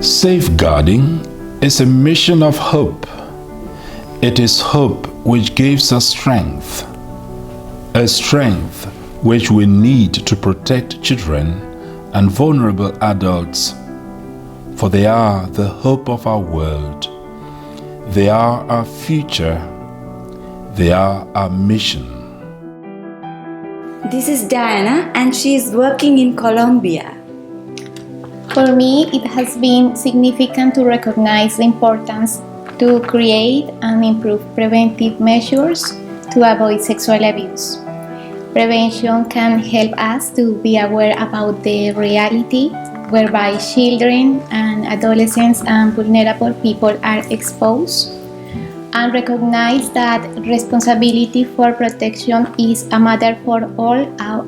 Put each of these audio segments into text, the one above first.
Safeguarding is a mission of hope. It is hope which gives us strength, a strength which we need to protect children and vulnerable adults, for they are the hope of our world. They are our future. They are our mission. This is Diana and she is working in Colombia. For me, it has been significant to recognize the importance to create and improve preventive measures to avoid sexual abuse. Prevention can help us to be aware about the reality whereby children and adolescents and vulnerable people are exposed, and recognize that responsibility for protection is a matter for all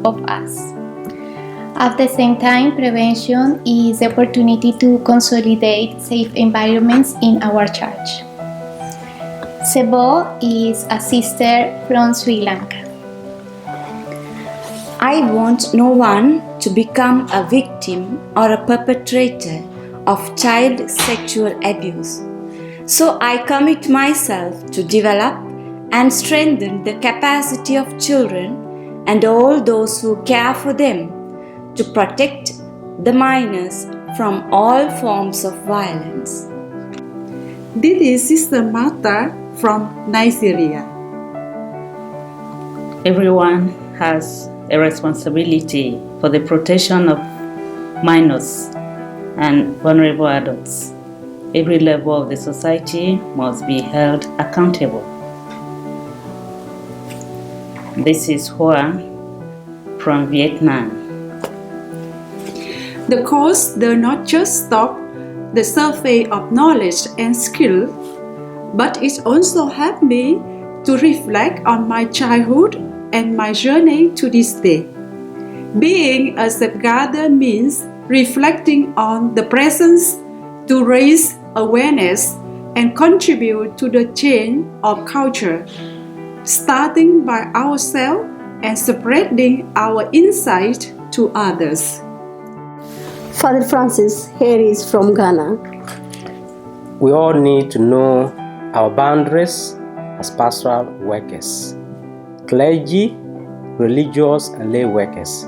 of us. At the same time, prevention is the opportunity to consolidate safe environments in our church. Sebo is a sister from Sri Lanka. I want no one to become a victim or a perpetrator of child sexual abuse. So I commit myself to develop and strengthen the capacity of children and all those who care for them to protect the minors from all forms of violence. This is Sister Martha from Nigeria. Everyone has a responsibility for the protection of minors and vulnerable adults. Every level of the society must be held accountable. This is Hoa from Vietnam. The course does not just stop the survey of knowledge and skill, but it also helped me to reflect on my childhood and my journey to this day. Being a safeguarder means reflecting on the present to raise awareness and contribute to the change of culture, starting by ourselves and spreading our insight to others. Father Francis here is from Ghana. We all need to know our boundaries as pastoral workers, clergy, religious and lay workers.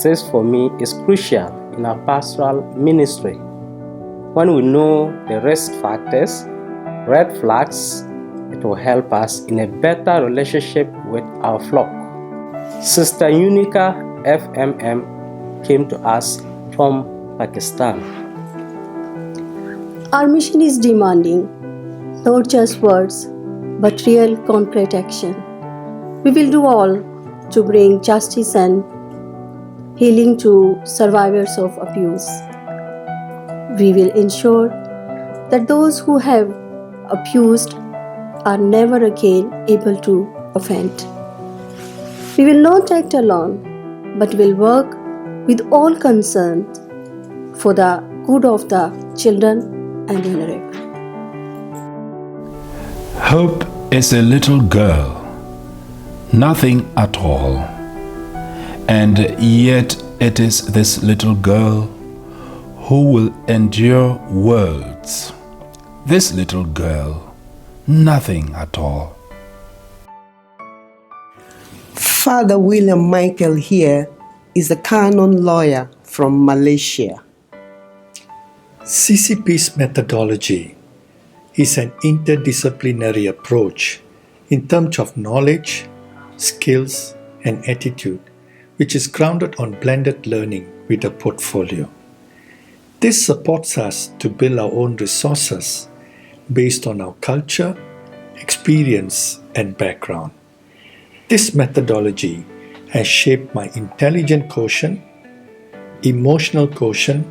This for me is crucial in our pastoral ministry. When we know the risk factors, red flags, it will help us in a better relationship with our flock. Sister Unica FMM came to us from Pakistan. Our mission is demanding not just words, but real concrete action. We will do all to bring justice and healing to survivors of abuse. We will ensure that those who have abused are never again able to offend. We will not act alone, but will work with all concerned for the good of the children and vulnerable. Hope is a little girl, nothing at all. And yet it is this little girl who will endure worlds. This little girl, nothing at all. Father William Michael here is a canon lawyer from Malaysia. CCP's methodology is an interdisciplinary approach in terms of knowledge, skills, and attitude, which is grounded on blended learning with a portfolio. This supports us to build our own resources based on our culture, experience, and background. This methodology has shaped my intelligent quotient, emotional quotient,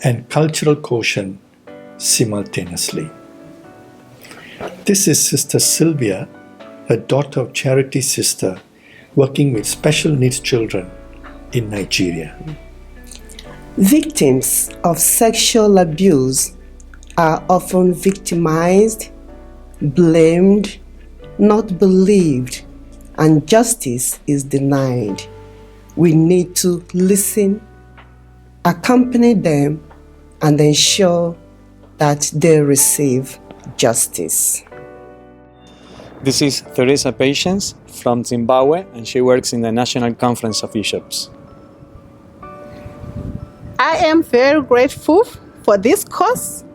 and cultural quotient simultaneously. This is Sister Sylvia, a daughter of Charity Sister, working with special needs children in Nigeria. Victims of sexual abuse are often victimized, blamed, not believed, and justice is denied. We need to listen, accompany them, and ensure that they receive justice. This is Teresa Patience from Zimbabwe, and she works in the National Conference of Bishops. I am very grateful for this course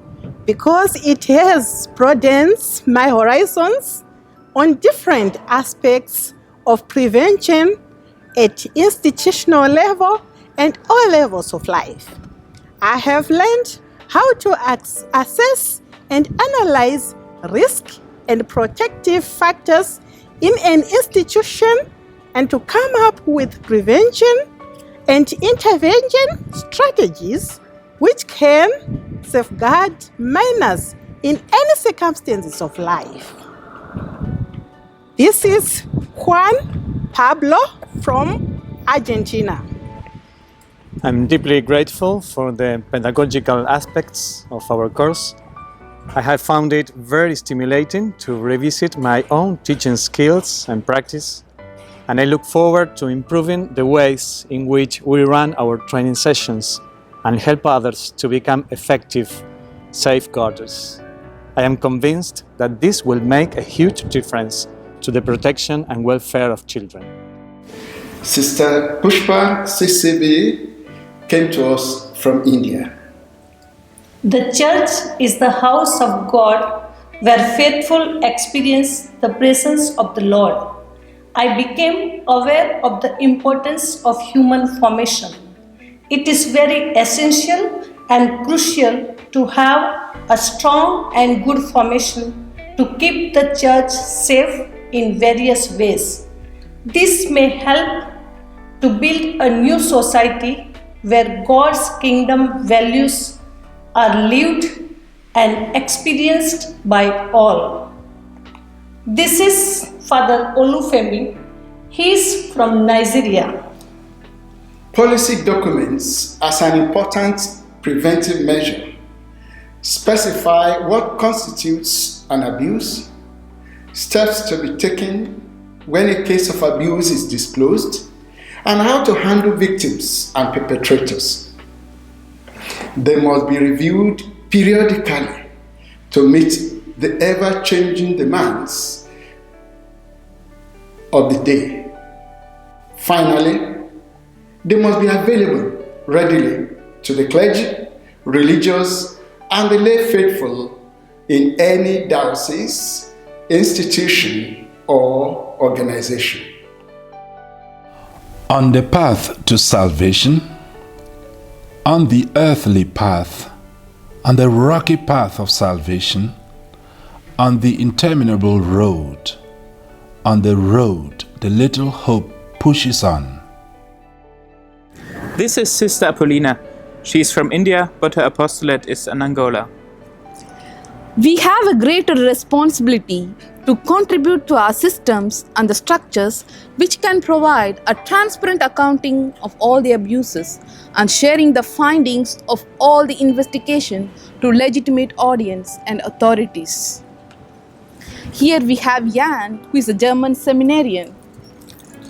because it has broadened my horizons on different aspects of prevention at institutional level and all levels of life. I have learned how to assess and analyze risk and protective factors in an institution and to come up with prevention and intervention strategies which can safeguard minors in any circumstances of life. This is Juan Pablo from Argentina. I'm deeply grateful for the pedagogical aspects of our course. I have found it very stimulating to revisit my own teaching skills and practice, and I look forward to improving the ways in which we run our training sessions and help others to become effective safeguarders. I am convinced that this will make a huge difference to the protection and welfare of children. Sister Pushpa CCB came to us from India. The church is the house of God where faithful experience the presence of the Lord. I became aware of the importance of human formation. It is very essential and crucial to have a strong and good formation to keep the church safe in various ways. This may help to build a new society where God's kingdom values are lived and experienced by all. This is Father Olufemi. He is from Nigeria. Policy documents, as an important preventive measure, specify what constitutes an abuse, steps to be taken when a case of abuse is disclosed, and how to handle victims and perpetrators. They must be reviewed periodically to meet the ever-changing demands of the day. Finally, they must be available readily to the clergy, religious, and the lay faithful in any diocese, institution, or organization. On the path to salvation, on the earthly path, on the rocky path of salvation, on the interminable road, on the road the little hope pushes on. This is Sister Apollina. She is from India, but her apostolate is in Angola. We have a greater responsibility to contribute to our systems and the structures which can provide a transparent accounting of all the abuses and sharing the findings of all the investigation to legitimate audience and authorities. Here we have Jan, who is a German seminarian.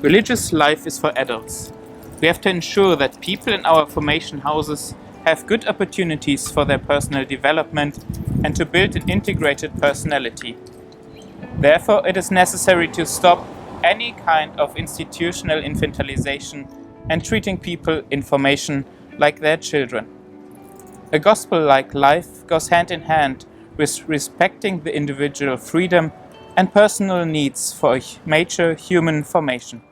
Religious life is for adults. We have to ensure that people in our formation houses have good opportunities for their personal development and to build an integrated personality. Therefore, it is necessary to stop any kind of institutional infantilization and treating people in formation like their children. A gospel-like life goes hand in hand with respecting the individual freedom and personal needs for a major human formation.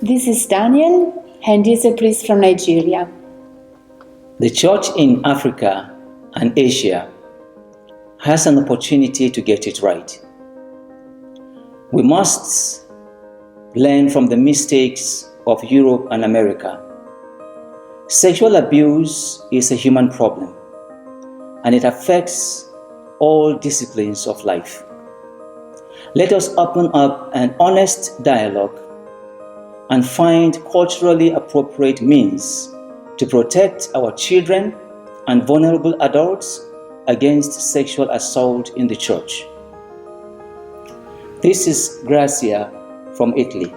This is Daniel, and he is a priest from Nigeria. The Church in Africa and Asia has an opportunity to get it right. We must learn from the mistakes of Europe and America. Sexual abuse is a human problem, and it affects all disciplines of life. Let us open up an honest dialogue and find culturally appropriate means to protect our children and vulnerable adults against sexual assault in the church. This is Gracia from Italy.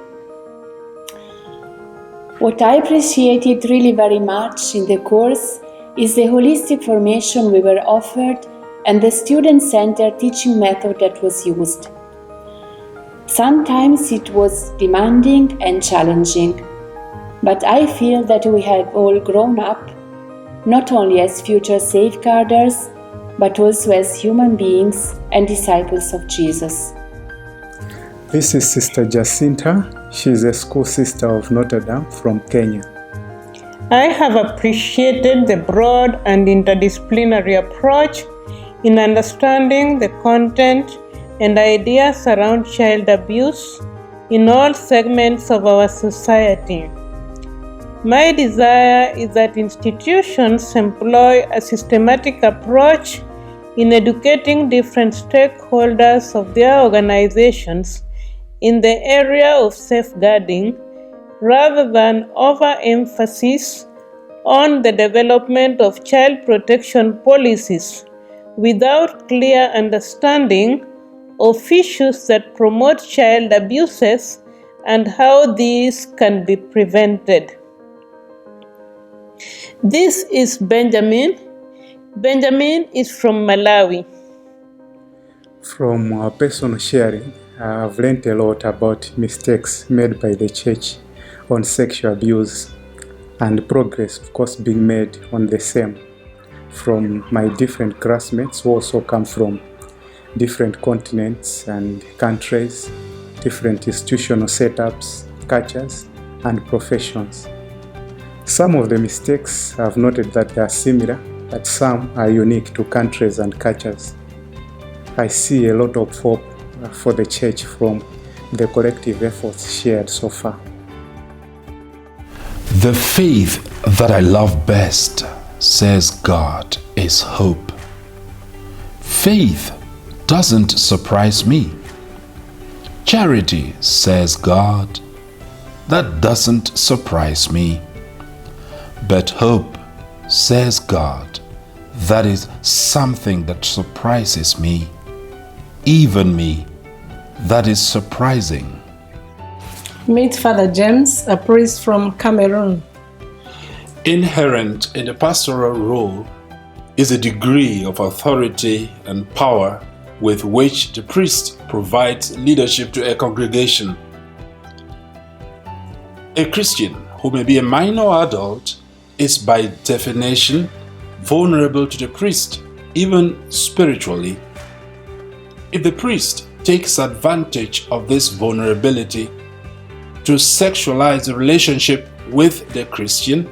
What I appreciated really very much in the course is the holistic formation we were offered and the student-centered teaching method that was used. Sometimes it was demanding and challenging, but I feel that we have all grown up, not only as future safeguarders, but also as human beings and disciples of Jesus. This is Sister Jacinta. She is a school sister of Notre Dame from Kenya. I have appreciated the broad and interdisciplinary approach in understanding the content and ideas around child abuse in all segments of our society. My desire is that institutions employ a systematic approach in educating different stakeholders of their organizations in the area of safeguarding, rather than overemphasis on the development of child protection policies without clear understanding of issues that promote child abuses and how these can be prevented. This is Benjamin. Benjamin is from Malawi. From our personal sharing, I've learned a lot about mistakes made by the church on sexual abuse and progress, of course, being made on the same from my different classmates who also come from different continents and countries, different institutional setups, cultures, and professions. Some of the mistakes I've noted that they are similar, but some are unique to countries and cultures. I see a lot of hope for the church from the collective efforts shared so far. The faith that I love best, says God, is hope. Faith doesn't surprise me. Charity, says God, that doesn't surprise me. But hope, says God, that is something that surprises me. Even me, that is surprising. Meet Father James, a priest from Cameroon. Inherent in the pastoral role is a degree of authority and power with which the priest provides leadership to a congregation. A Christian who may be a minor adult is by definition vulnerable to the priest, even spiritually. If the priest takes advantage of this vulnerability to sexualize the relationship with the Christian,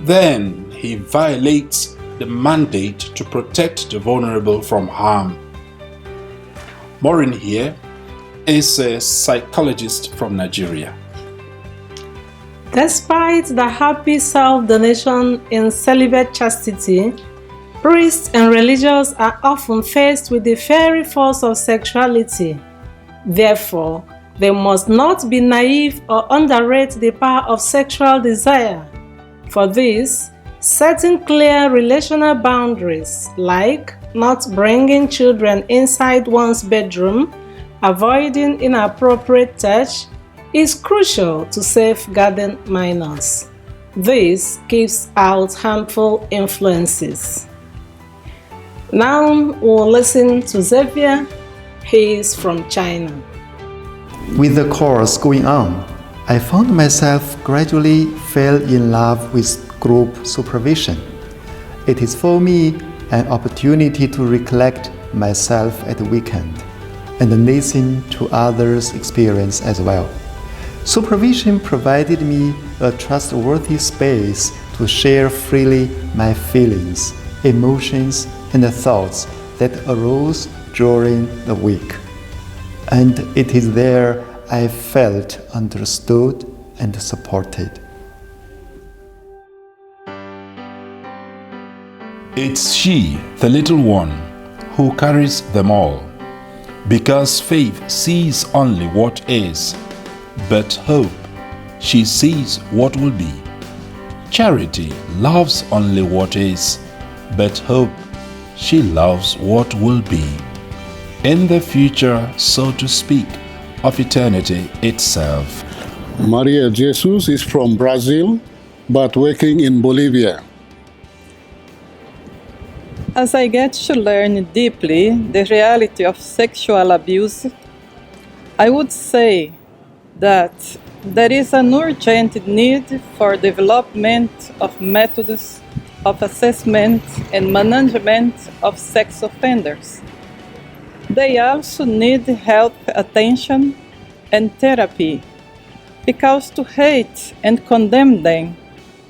then he violates the mandate to protect the vulnerable from harm. Maureen here is a psychologist from Nigeria. Despite the happy self-donation in celibate chastity, priests and religious are often faced with the fiery force of sexuality. Therefore, they must not be naive or underrate the power of sexual desire. For this, setting clear relational boundaries, like not bringing children inside one's bedroom, avoiding inappropriate touch, is crucial to safeguarding minors. This keeps out harmful influences. Now we'll listen to Xavier. He is from China. With the course going on, I found myself gradually fell in love with group supervision. It is for me an opportunity to recollect myself at the weekend and listen to others' experience as well. Supervision provided me a trustworthy space to share freely my feelings, emotions, and thoughts that arose during the week. And it is there I felt understood and supported. It's she, the little one, who carries them all, because faith sees only what is, but hope, she sees what will be. Charity loves only what is, but hope, she loves what will be. In the future, so to speak, of eternity itself. Maria Jesus is from Brazil, but working in Bolivia. As I get to learn deeply the reality of sexual abuse, I would say that there is an urgent need for development of methods of assessment and management of sex offenders. They also need health attention and therapy, because to hate and condemn them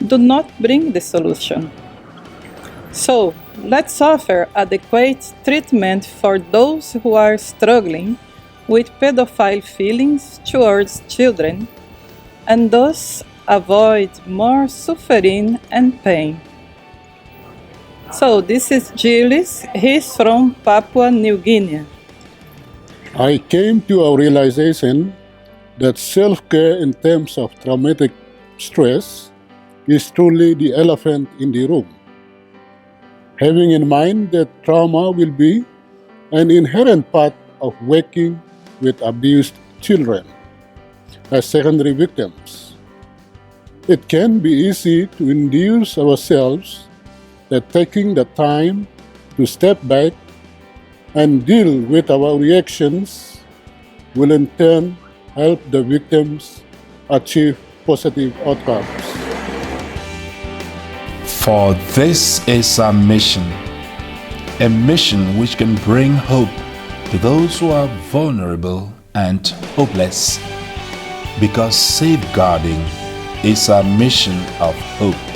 do not bring the solution. So, let's offer adequate treatment for those who are struggling with pedophile feelings towards children, and thus avoid more suffering and pain. So, this is Gilles. He's from Papua New Guinea. I came to a realization that self-care in terms of traumatic stress is truly the elephant in the room. Having in mind that trauma will be an inherent part of working with abused children as secondary victims, it can be easy to induce ourselves that taking the time to step back and deal with our reactions will in turn help the victims achieve positive outcomes. For this is a mission which can bring hope to those who are vulnerable and hopeless, because safeguarding is a mission of hope.